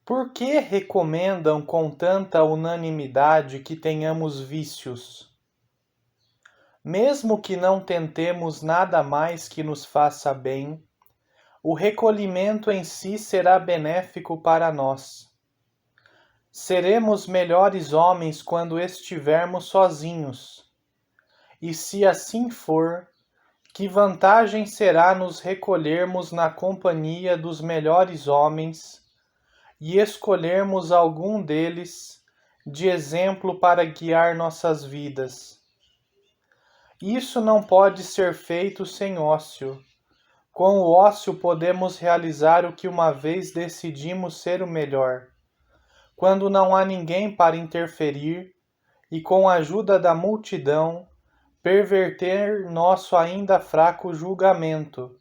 Por que recomendam com tanta unanimidade que tenhamos vícios? Mesmo que não tentemos nada mais que nos faça bem, o recolhimento em si será benéfico para nós. Seremos melhores homens quando estivermos sozinhos. E se assim for, que vantagem será nos recolhermos na companhia dos melhores homens e escolhermos algum deles de exemplo para guiar nossas vidas. Isso não pode ser feito sem ócio. Com o ócio podemos realizar o que uma vez decidimos ser o melhor. Quando não há ninguém para interferir, e com a ajuda da multidão, perverter nosso ainda fraco julgamento.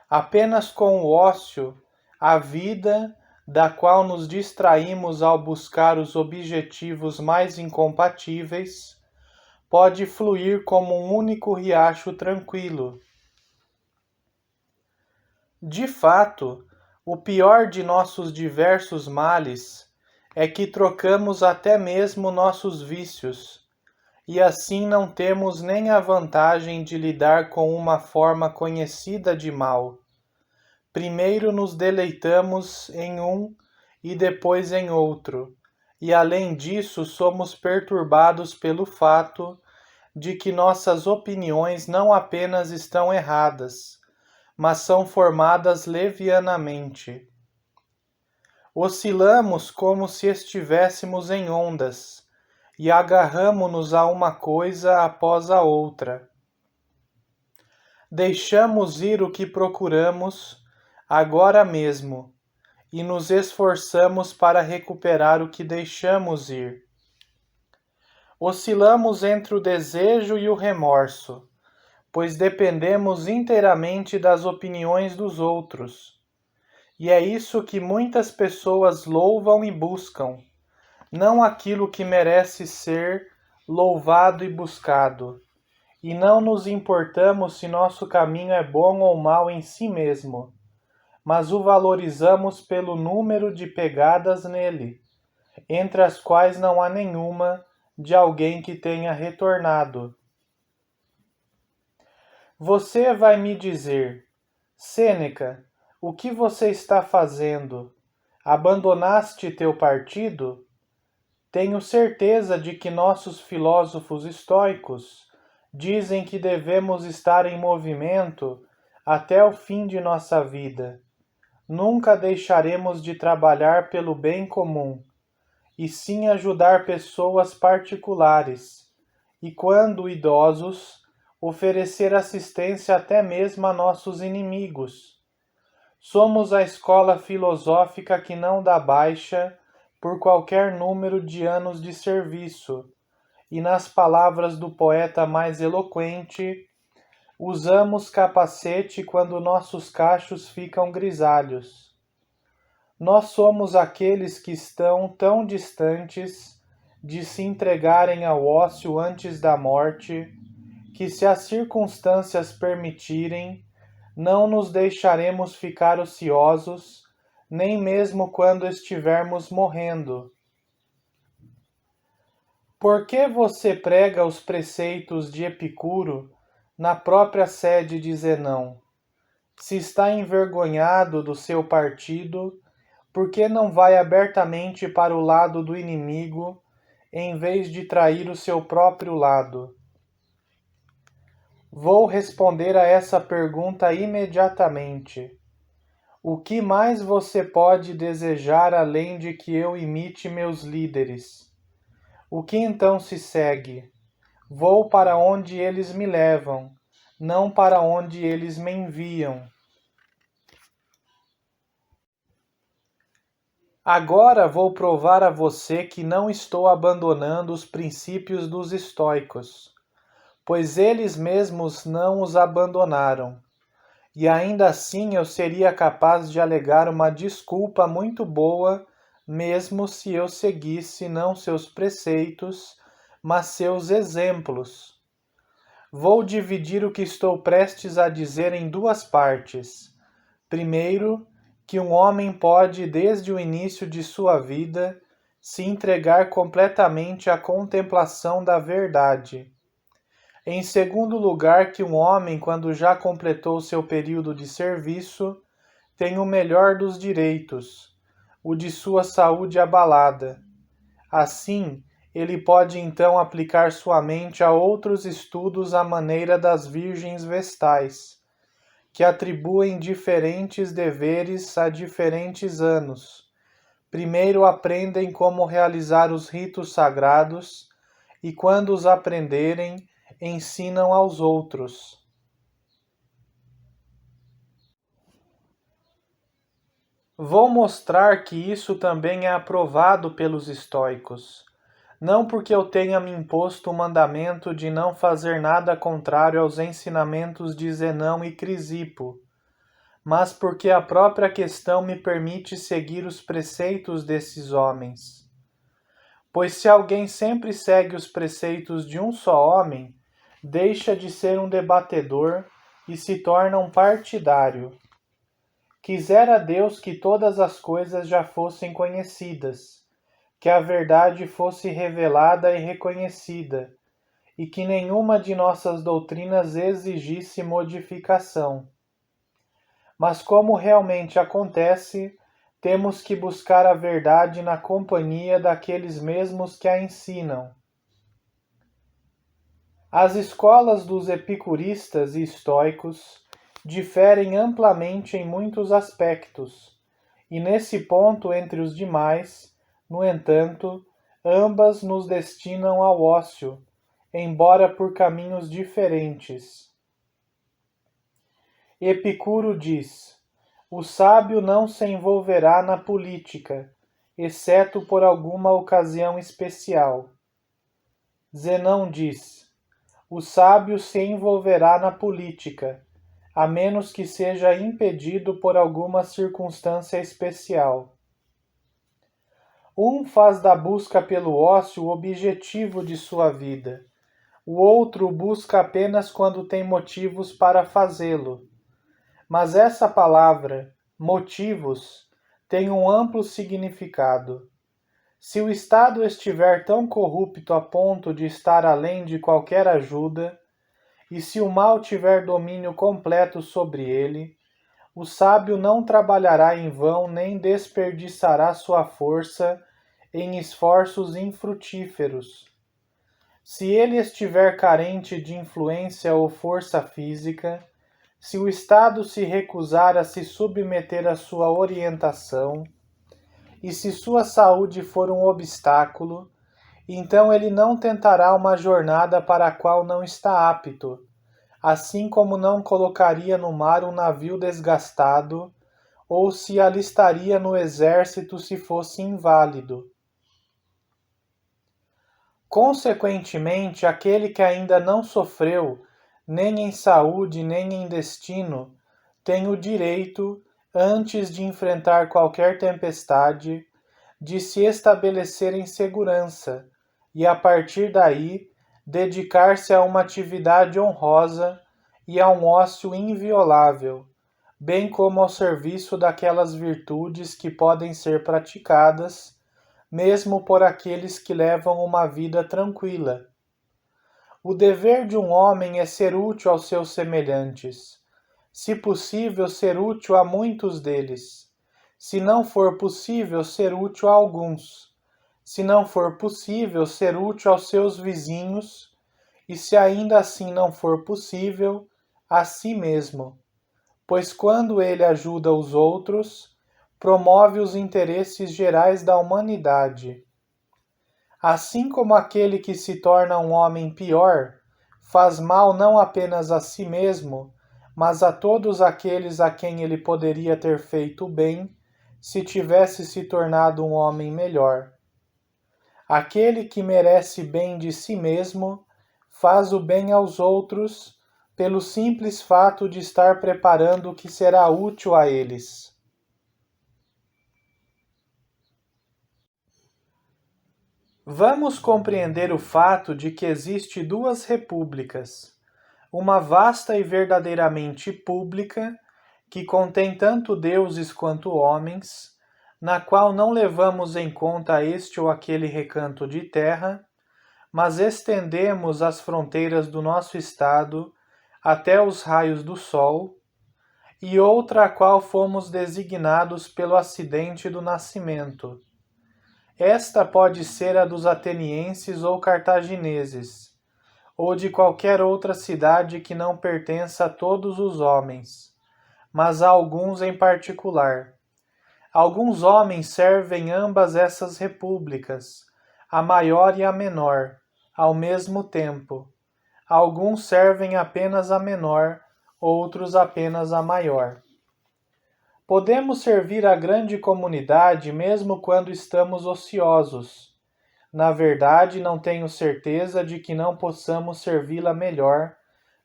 Apenas com o ócio, a vida, da qual nos distraímos ao buscar os objetivos mais incompatíveis, pode fluir como um único riacho tranquilo. De fato, o pior de nossos diversos males é que trocamos até mesmo nossos vícios, e assim não temos nem a vantagem de lidar com uma forma conhecida de mal. Primeiro nos deleitamos em um e depois em outro, e além disso somos perturbados pelo fato de que nossas opiniões não apenas estão erradas, mas são formadas levianamente. Oscilamos como se estivéssemos em ondas, e agarramo-nos a uma coisa após a outra. Deixamos ir o que procuramos agora mesmo, e nos esforçamos para recuperar o que deixamos ir. Oscilamos entre o desejo e o remorso, pois dependemos inteiramente das opiniões dos outros. E é isso que muitas pessoas louvam e buscam, não aquilo que merece ser louvado e buscado. E não nos importamos se nosso caminho é bom ou mau em si mesmo, mas o valorizamos pelo número de pegadas nele, entre as quais não há nenhuma de alguém que tenha retornado. Você vai me dizer, Sêneca, o que você está fazendo? Abandonaste teu partido? Tenho certeza de que nossos filósofos estoicos dizem que devemos estar em movimento até o fim de nossa vida. Nunca deixaremos de trabalhar pelo bem comum, e sim ajudar pessoas particulares, e quando idosos, oferecer assistência até mesmo a nossos inimigos. Somos a escola filosófica que não dá baixa por qualquer número de anos de serviço, e nas palavras do poeta mais eloquente, usamos capacete quando nossos cachos ficam grisalhos. Nós somos aqueles que estão tão distantes de se entregarem ao ócio antes da morte, que se as circunstâncias permitirem, não nos deixaremos ficar ociosos, nem mesmo quando estivermos morrendo. Por que você prega os preceitos de Epicuro na própria sede de Zenão? Se está envergonhado do seu partido, por que não vai abertamente para o lado do inimigo, em vez de trair o seu próprio lado? Vou responder a essa pergunta imediatamente. O que mais você pode desejar além de que eu imite meus líderes? O que então se segue? Vou para onde eles me levam, não para onde eles me enviam. Agora vou provar a você que não estou abandonando os princípios dos estoicos, pois eles mesmos não os abandonaram. E ainda assim eu seria capaz de alegar uma desculpa muito boa, mesmo se eu seguisse não seus preceitos, mas seus exemplos. Vou dividir o que estou prestes a dizer em duas partes. Primeiro, que um homem pode, desde o início de sua vida, se entregar completamente à contemplação da verdade. Em segundo lugar, que um homem, quando já completou seu período de serviço, tem o melhor dos direitos, o de sua saúde abalada. Assim, ele pode então aplicar sua mente a outros estudos à maneira das virgens vestais, que atribuem diferentes deveres a diferentes anos. Primeiro aprendem como realizar os ritos sagrados e, quando os aprenderem, ensinam aos outros. Vou mostrar que isso também é aprovado pelos estoicos. Não porque eu tenha me imposto o mandamento de não fazer nada contrário aos ensinamentos de Zenão e Crisipo, mas porque a própria questão me permite seguir os preceitos desses homens. Pois se alguém sempre segue os preceitos de um só homem, deixa de ser um debatedor e se torna um partidário. Quisera Deus que todas as coisas já fossem conhecidas, que a verdade fosse revelada e reconhecida, e que nenhuma de nossas doutrinas exigisse modificação. Mas como realmente acontece, temos que buscar a verdade na companhia daqueles mesmos que a ensinam. As escolas dos epicuristas e estoicos diferem amplamente em muitos aspectos, e nesse ponto entre os demais, no entanto, ambas nos destinam ao ócio, embora por caminhos diferentes. Epicuro diz: o sábio não se envolverá na política, exceto por alguma ocasião especial. Zenão diz: o sábio se envolverá na política, a menos que seja impedido por alguma circunstância especial. Um faz da busca pelo ócio o objetivo de sua vida. O outro o busca apenas quando tem motivos para fazê-lo. Mas essa palavra, motivos, tem um amplo significado. Se o Estado estiver tão corrupto a ponto de estar além de qualquer ajuda, e se o mal tiver domínio completo sobre ele, o sábio não trabalhará em vão nem desperdiçará sua força em esforços infrutíferos. Se ele estiver carente de influência ou força física, se o Estado se recusar a se submeter à sua orientação, e se sua saúde for um obstáculo, então ele não tentará uma jornada para a qual não está apto, assim como não colocaria no mar um navio desgastado, ou se alistaria no exército se fosse inválido. Consequentemente, aquele que ainda não sofreu, nem em saúde nem em destino, tem o direito, antes de enfrentar qualquer tempestade, de se estabelecer em segurança e, a partir daí, dedicar-se a uma atividade honrosa e a um ócio inviolável, bem como ao serviço daquelas virtudes que podem ser praticadas, mesmo por aqueles que levam uma vida tranquila. O dever de um homem é ser útil aos seus semelhantes, se possível, ser útil a muitos deles. Se não for possível, ser útil a alguns. Se não for possível, ser útil aos seus vizinhos. E se ainda assim não for possível, a si mesmo. Pois quando ele ajuda os outros, promove os interesses gerais da humanidade. Assim como aquele que se torna um homem pior, faz mal não apenas a si mesmo, mas a todos aqueles a quem ele poderia ter feito bem, se tivesse se tornado um homem melhor. Aquele que merece bem de si mesmo, faz o bem aos outros, pelo simples fato de estar preparando o que será útil a eles. Vamos compreender o fato de que existe duas repúblicas, uma vasta e verdadeiramente pública, que contém tanto deuses quanto homens, na qual não levamos em conta este ou aquele recanto de terra, mas estendemos as fronteiras do nosso estado até os raios do sol, e outra a qual fomos designados pelo acidente do nascimento. Esta pode ser a dos atenienses ou cartagineses, ou de qualquer outra cidade que não pertença a todos os homens, mas a alguns em particular. Alguns homens servem ambas essas repúblicas, a maior e a menor, ao mesmo tempo. Alguns servem apenas a menor, outros apenas a maior. Podemos servir a grande comunidade mesmo quando estamos ociosos. Na verdade, não tenho certeza de que não possamos servi-la melhor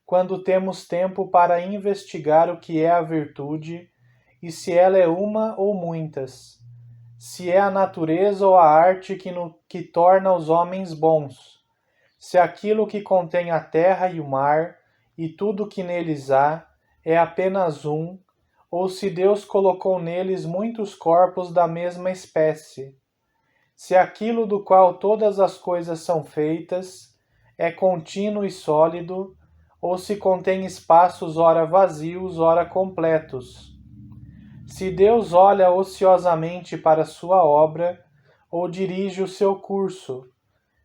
quando temos tempo para investigar o que é a virtude e se ela é uma ou muitas, se é a natureza ou a arte que torna os homens bons, se aquilo que contém a terra e o mar e tudo que neles há é apenas um, ou se Deus colocou neles muitos corpos da mesma espécie, se aquilo do qual todas as coisas são feitas é contínuo e sólido, ou se contém espaços ora vazios, ora completos. Se Deus olha ociosamente para sua obra, ou dirige o seu curso,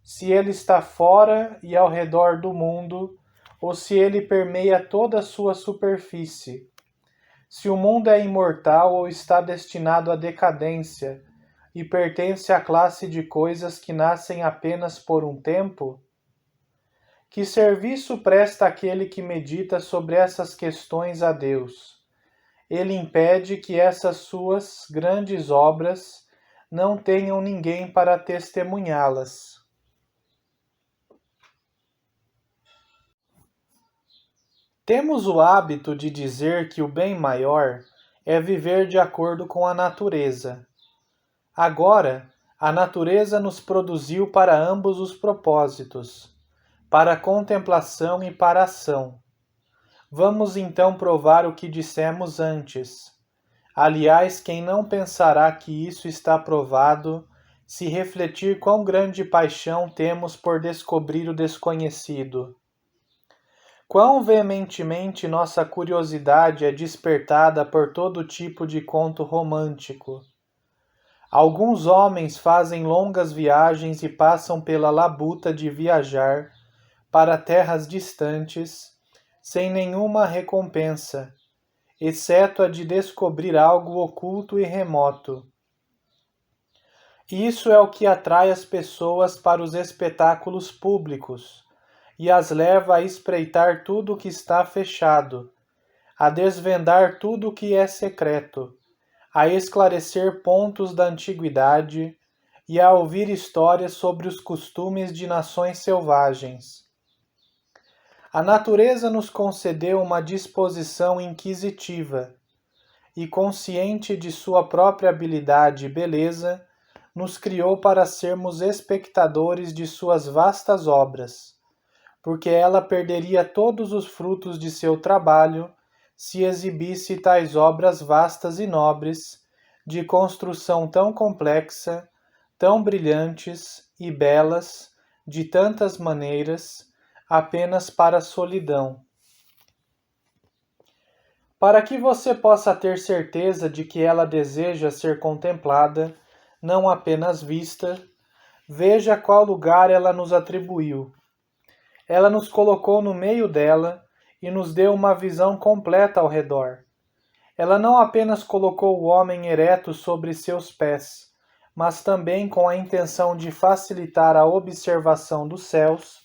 se ele está fora e ao redor do mundo, ou se ele permeia toda a sua superfície. Se o mundo é imortal ou está destinado à decadência e pertence à classe de coisas que nascem apenas por um tempo, que serviço presta aquele que medita sobre essas questões a Deus? Ele impede que essas suas grandes obras não tenham ninguém para testemunhá-las. Temos o hábito de dizer que o bem maior é viver de acordo com a natureza. Agora, a natureza nos produziu para ambos os propósitos, para a contemplação e para a ação. Vamos então provar o que dissemos antes. Aliás, quem não pensará que isso está provado, se refletir quão grande paixão temos por descobrir o desconhecido? Quão veementemente nossa curiosidade é despertada por todo tipo de conto romântico. Alguns homens fazem longas viagens e passam pela labuta de viajar para terras distantes, sem nenhuma recompensa, exceto a de descobrir algo oculto e remoto. Isso é o que atrai as pessoas para os espetáculos públicos e as leva a espreitar tudo o que está fechado, a desvendar tudo o que é secreto, a esclarecer pontos da antiguidade e a ouvir histórias sobre os costumes de nações selvagens. A natureza nos concedeu uma disposição inquisitiva e, consciente de sua própria habilidade e beleza, nos criou para sermos espectadores de suas vastas obras, porque ela perderia todos os frutos de seu trabalho se exibisse tais obras vastas e nobres, de construção tão complexa, tão brilhantes e belas, de tantas maneiras, apenas para a solidão. Para que você possa ter certeza de que ela deseja ser contemplada, não apenas vista, veja qual lugar ela nos atribuiu. Ela nos colocou no meio dela e nos deu uma visão completa ao redor. Ela não apenas colocou o homem ereto sobre seus pés, mas também com a intenção de facilitar a observação dos céus,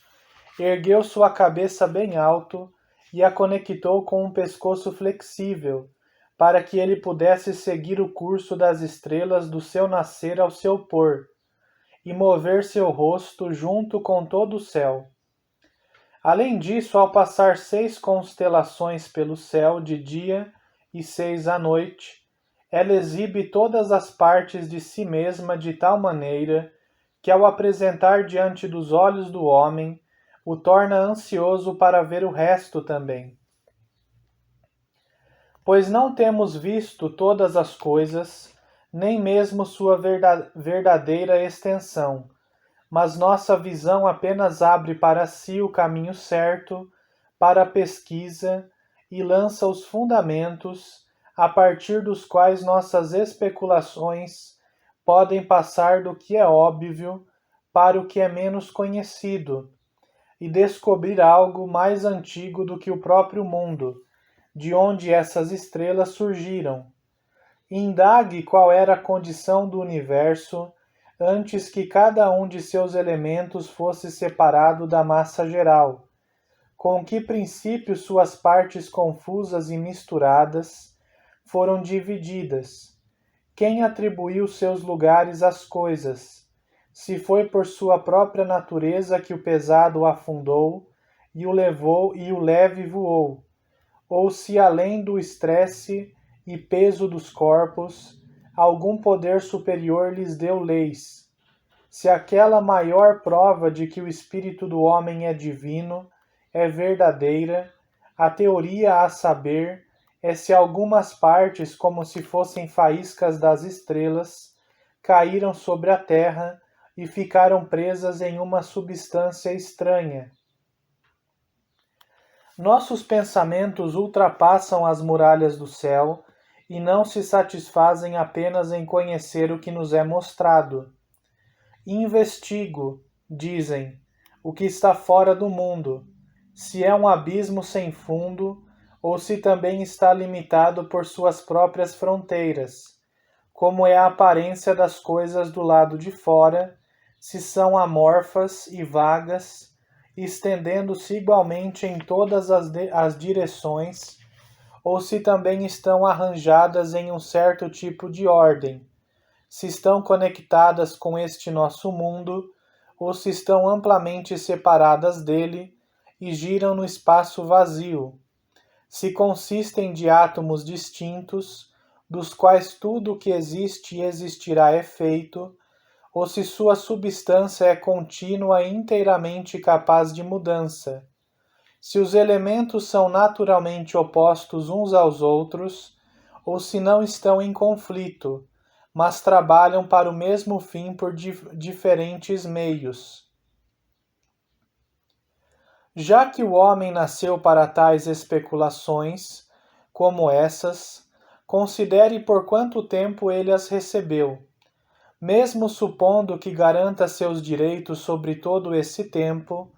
ergueu sua cabeça bem alto e a conectou com um pescoço flexível, para que ele pudesse seguir o curso das estrelas do seu nascer ao seu pôr, e mover seu rosto junto com todo o céu. Além disso, ao passar 6 constelações pelo céu de dia e 6 à noite, ela exibe todas as partes de si mesma de tal maneira que, ao apresentar diante dos olhos do homem, o torna ansioso para ver o resto também. Pois não temos visto todas as coisas, nem mesmo sua verdadeira extensão, mas nossa visão apenas abre para si o caminho certo para a pesquisa e lança os fundamentos a partir dos quais nossas especulações podem passar do que é óbvio para o que é menos conhecido e descobrir algo mais antigo do que o próprio mundo, de onde essas estrelas surgiram. Indague qual era a condição do universo antes que cada um de seus elementos fosse separado da massa geral, com que princípio suas partes confusas e misturadas foram divididas, quem atribuiu seus lugares às coisas, se foi por sua própria natureza que o pesado afundou e o levou e o leve voou, ou se além do estresse e peso dos corpos, algum poder superior lhes deu leis. Se aquela maior prova de que o espírito do homem é divino é verdadeira, a teoria a saber é se algumas partes, como se fossem faíscas das estrelas, caíram sobre a terra e ficaram presas em uma substância estranha. Nossos pensamentos ultrapassam as muralhas do céu e não se satisfazem apenas em conhecer o que nos é mostrado. Investigo, dizem, o que está fora do mundo, se é um abismo sem fundo ou se também está limitado por suas próprias fronteiras, como é a aparência das coisas do lado de fora, se são amorfas e vagas, estendendo-se igualmente em todas as direções, ou se também estão arranjadas em um certo tipo de ordem, se estão conectadas com este nosso mundo, ou se estão amplamente separadas dele e giram no espaço vazio, se consistem de átomos distintos, dos quais tudo o que existe e existirá é feito, ou se sua substância é contínua e inteiramente capaz de mudança, se os elementos são naturalmente opostos uns aos outros, ou se não estão em conflito, mas trabalham para o mesmo fim por diferentes meios. Já que o homem nasceu para tais especulações, como essas, considere por quanto tempo ele as recebeu. Mesmo supondo que garanta seus direitos sobre todo esse tempo,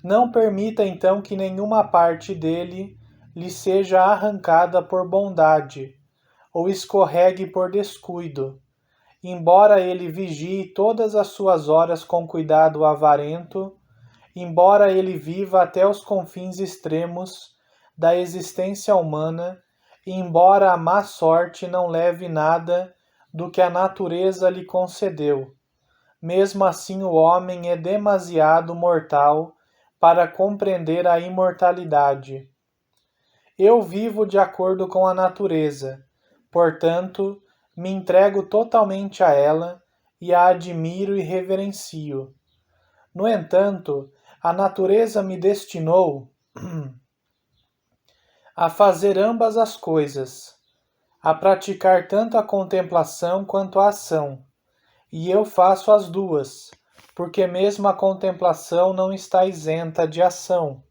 não permita então que nenhuma parte dele lhe seja arrancada por bondade, ou escorregue por descuido, embora ele vigie todas as suas horas com cuidado avarento, embora ele viva até os confins extremos da existência humana, e embora a má sorte não leve nada do que a natureza lhe concedeu. Mesmo assim, o homem é demasiado mortal para compreender a imortalidade. Eu vivo de acordo com a natureza, portanto, me entrego totalmente a ela e a admiro e reverencio. No entanto, a natureza me destinou a fazer ambas as coisas, a praticar tanto a contemplação quanto a ação, e eu faço as duas, porque mesmo a contemplação não está isenta de ação.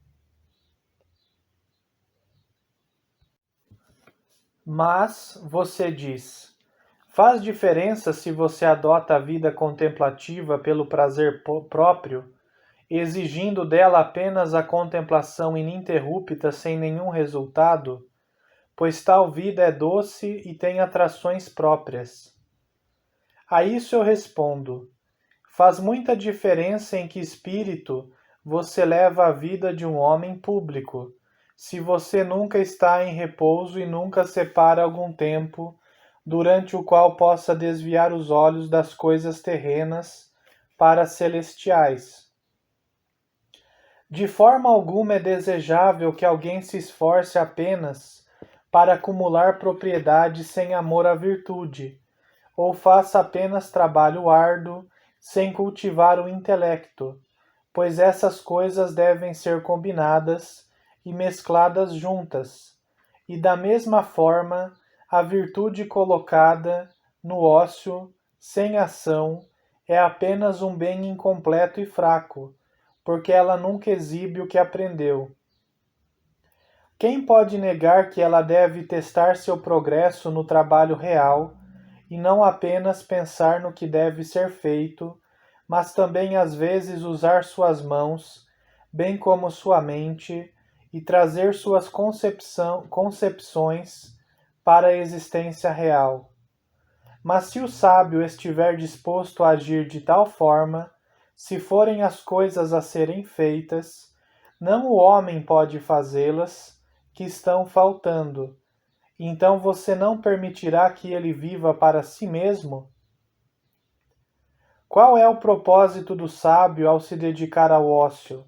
Mas, você diz, faz diferença se você adota a vida contemplativa pelo prazer próprio, exigindo dela apenas a contemplação ininterrupta sem nenhum resultado, pois tal vida é doce e tem atrações próprias. A isso eu respondo: faz muita diferença em que espírito você leva a vida de um homem público, se você nunca está em repouso e nunca separa algum tempo durante o qual possa desviar os olhos das coisas terrenas para as celestiais. De forma alguma é desejável que alguém se esforce apenas para acumular propriedade sem amor à virtude, ou faça apenas trabalho árduo sem cultivar o intelecto, pois essas coisas devem ser combinadas e mescladas juntas, e da mesma forma, a virtude colocada no ócio, sem ação, é apenas um bem incompleto e fraco, porque ela nunca exibe o que aprendeu. Quem pode negar que ela deve testar seu progresso no trabalho real e não apenas pensar no que deve ser feito, mas também às vezes usar suas mãos, bem como sua mente, e trazer suas concepções para a existência real? Mas se o sábio estiver disposto a agir de tal forma, se forem as coisas a serem feitas, não o homem pode fazê-las, que estão faltando. Então você não permitirá que ele viva para si mesmo? Qual é o propósito do sábio ao se dedicar ao ócio?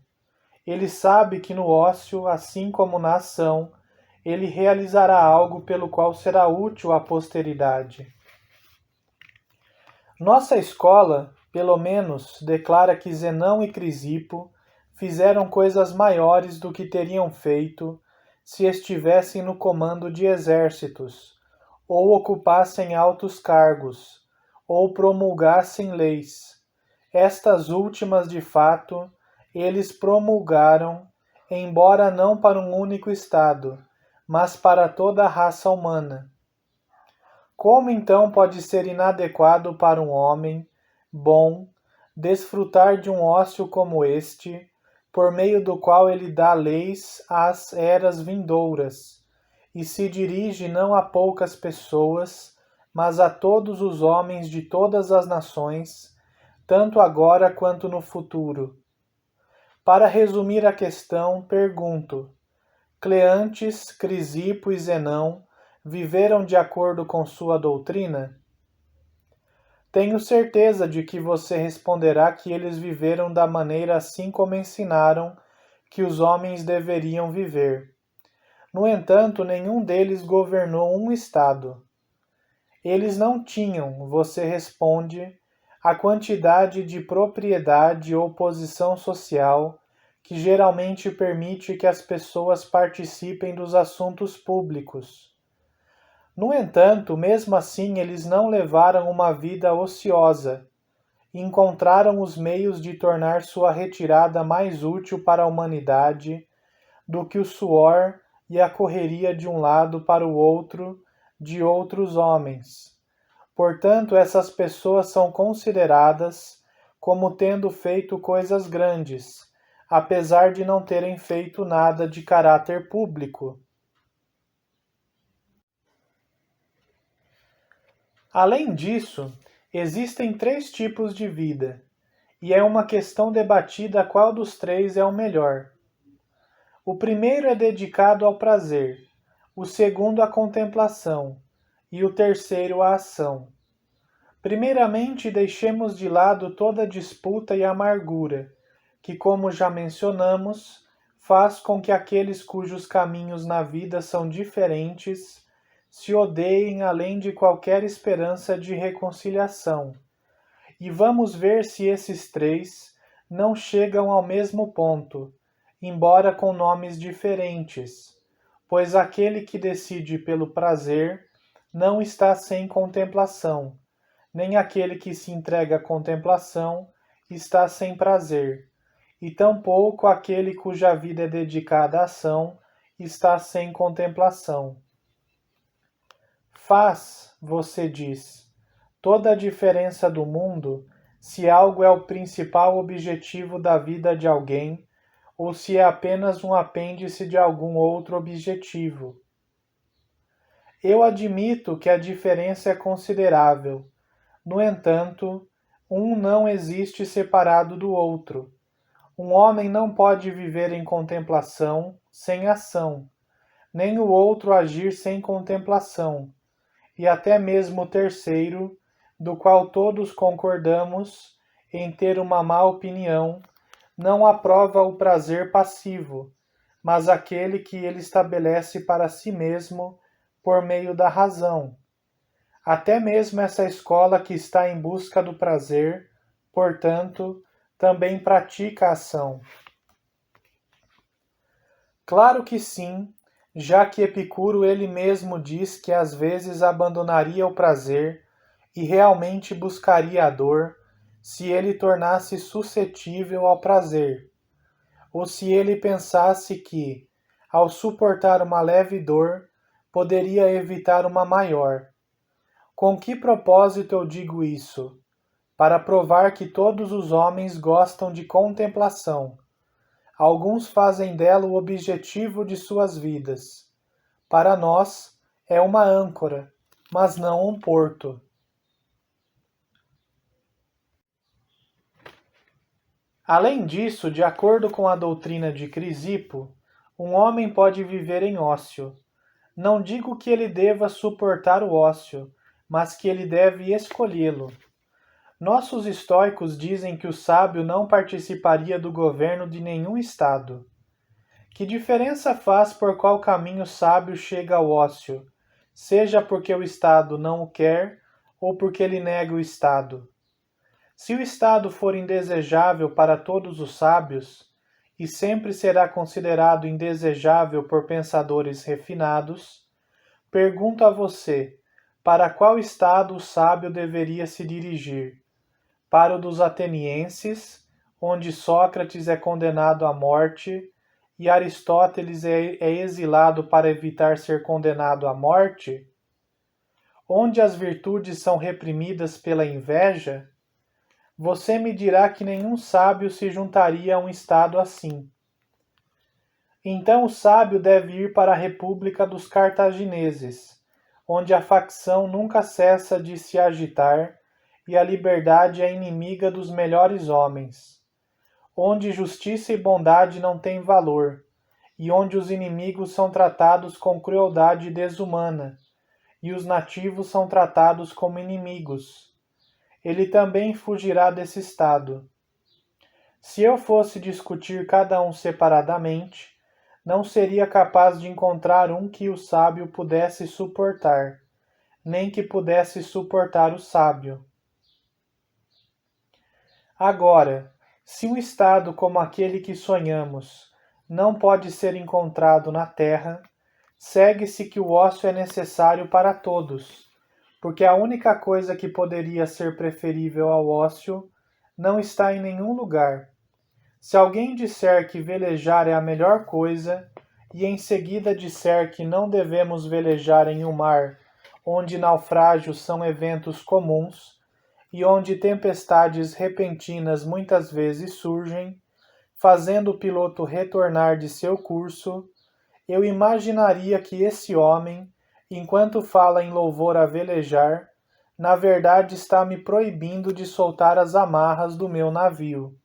Ele sabe que no ócio, assim como na ação, ele realizará algo pelo qual será útil à posteridade. Nossa escola, pelo menos, declara que Zenão e Crisipo fizeram coisas maiores do que teriam feito se estivessem no comando de exércitos, ou ocupassem altos cargos, ou promulgassem leis. Estas últimas, de fato, eles promulgaram, embora não para um único Estado, mas para toda a raça humana. Como então pode ser inadequado para um homem bom desfrutar de um ócio como este, por meio do qual ele dá leis às eras vindouras, e se dirige não a poucas pessoas, mas a todos os homens de todas as nações, tanto agora quanto no futuro? Para resumir a questão, pergunto: Cleantes, Crisipo e Zenão viveram de acordo com sua doutrina? Tenho certeza de que você responderá que eles viveram da maneira assim como ensinaram que os homens deveriam viver. No entanto, nenhum deles governou um estado. Eles não tinham, você responde, a quantidade de propriedade ou posição social que geralmente permite que as pessoas participem dos assuntos públicos. No entanto, mesmo assim, eles não levaram uma vida ociosa e encontraram os meios de tornar sua retirada mais útil para a humanidade do que o suor e a correria de um lado para o outro de outros homens. Portanto, essas pessoas são consideradas como tendo feito coisas grandes, apesar de não terem feito nada de caráter público. Além disso, existem 3 tipos de vida, e é uma questão debatida qual dos 3 é o melhor. O primeiro é dedicado ao prazer, o segundo à contemplação e o terceiro à ação. Primeiramente, deixemos de lado toda disputa e amargura, que, como já mencionamos, faz com que aqueles cujos caminhos na vida são diferentes se odeiem além de qualquer esperança de reconciliação. E vamos ver se esses 3 não chegam ao mesmo ponto, embora com nomes diferentes, pois aquele que decide pelo prazer não está sem contemplação, nem aquele que se entrega à contemplação está sem prazer, e tampouco aquele cuja vida é dedicada à ação está sem contemplação. Faz, você diz, toda a diferença do mundo se algo é o principal objetivo da vida de alguém ou se é apenas um apêndice de algum outro objetivo. Eu admito que a diferença é considerável. No entanto, um não existe separado do outro. Um homem não pode viver em contemplação sem ação, nem o outro agir sem contemplação. E até mesmo o terceiro, do qual todos concordamos em ter uma má opinião, não aprova o prazer passivo, mas aquele que ele estabelece para si mesmo por meio da razão. Até mesmo essa escola que está em busca do prazer, portanto, também pratica a ação. Claro que sim, já que Epicuro ele mesmo diz que às vezes abandonaria o prazer e realmente buscaria a dor se ele tornasse suscetível ao prazer, ou se ele pensasse que, ao suportar uma leve dor, poderia evitar uma maior. Com que propósito eu digo isso? Para provar que todos os homens gostam de contemplação. Alguns fazem dela o objetivo de suas vidas. Para nós, é uma âncora, mas não um porto. Além disso, de acordo com a doutrina de Crisipo, um homem pode viver em ócio. Não digo que ele deva suportar o ócio, mas que ele deve escolhê-lo. Nossos estoicos dizem que o sábio não participaria do governo de nenhum estado. Que diferença faz por qual caminho o sábio chega ao ócio, seja porque o estado não o quer ou porque ele nega o estado? Se o estado for indesejável para todos os sábios, e sempre será considerado indesejável por pensadores refinados, pergunto a você, para qual estado o sábio deveria se dirigir? Para o dos atenienses, onde Sócrates é condenado à morte e Aristóteles é exilado para evitar ser condenado à morte? Onde as virtudes são reprimidas pela inveja? Você me dirá que nenhum sábio se juntaria a um estado assim. Então o sábio deve ir para a República dos Cartagineses, onde a facção nunca cessa de se agitar e a liberdade é inimiga dos melhores homens, onde justiça e bondade não têm valor, e onde os inimigos são tratados com crueldade desumana, e os nativos são tratados como inimigos. Ele também fugirá desse estado. Se eu fosse discutir cada um separadamente, não seria capaz de encontrar um que o sábio pudesse suportar, nem que pudesse suportar o sábio. Agora, se um estado como aquele que sonhamos não pode ser encontrado na Terra, segue-se que o ócio é necessário para todos, porque a única coisa que poderia ser preferível ao ócio não está em nenhum lugar. Se alguém disser que velejar é a melhor coisa, e em seguida disser que não devemos velejar em um mar onde naufrágios são eventos comuns, e onde tempestades repentinas muitas vezes surgem, fazendo o piloto retornar de seu curso, eu imaginaria que esse homem, enquanto fala em louvor a velejar, na verdade está me proibindo de soltar as amarras do meu navio.